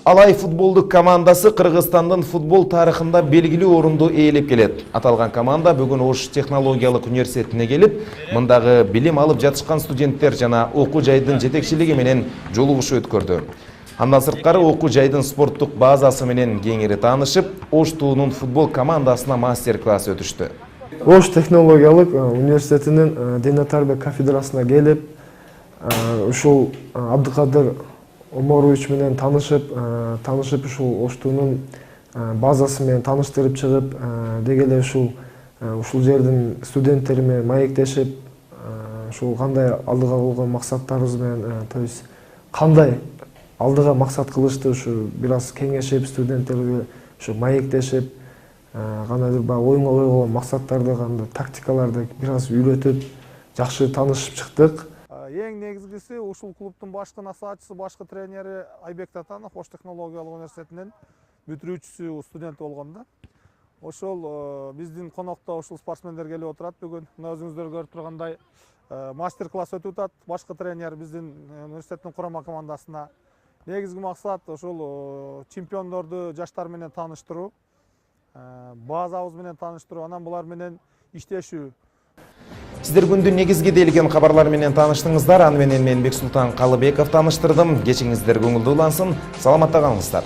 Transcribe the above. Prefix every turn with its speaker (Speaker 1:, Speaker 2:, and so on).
Speaker 1: Алай футболдук командасы Кыргызстандын футбол тарыхында белгилүү орунду ээлеп келет. Аталган команда бүгүн Ош технологиялык университетине келип, мындагы билим алып жатышкан студенттер жана окуу жайдын жетекчилиги менен жолугушуу өткөрдү. Андан сырткары окуу жайдын спорттук базасы менен кеңири таанышып, Ош туунун футбол командасына мастер-класс өтүштү.
Speaker 2: Ош технологиялык университетинин дене тарбия кафедрасына келип, ушул Абдыкадыр Омарович менен таанышып, ушул Ош туунун базасы менен тааныштырып чыгып, деги эле ушул жердин студенттери менен маектешип, ушул кандай алдыга койгон максаттарыбыз менен, то есть кандай алдыга максат кылышты, ушу бир аз кеңешип, студенттерге ушу маектешип, кандайдыр баягы оюнга койгон максаттарды, кандай тактикаларды бир аз үйрөтүп, жакшы таанышып чыктык.
Speaker 3: Эң негизгиси ушул клубдун башкы насаатчысы, башкы тренери Айбек Татанов Ош технологиялык университетинин бүтүрүүчүсү студент болгон да. Ошол биздин конокто ушул спортсмендер келип отурат бүгүн. Мына өзүңүздөр көрүп тургандай мастер-класс өтүп атат. Башкы тренер биздин университеттин курама командасына. Негизги максат ошол чемпиондорду жаштар менен тааныштыруу, базабыз менен тааныштыруу, анан булар менен иштешүү.
Speaker 1: Сиздер күндүн негизги делген кабарлар менен тааныштыңыздар. Аны менен мен Бексултан Калыбеков тааныштырдым. Кечиңиздер көңүлдүү улансын. Саламатта калыңыздар.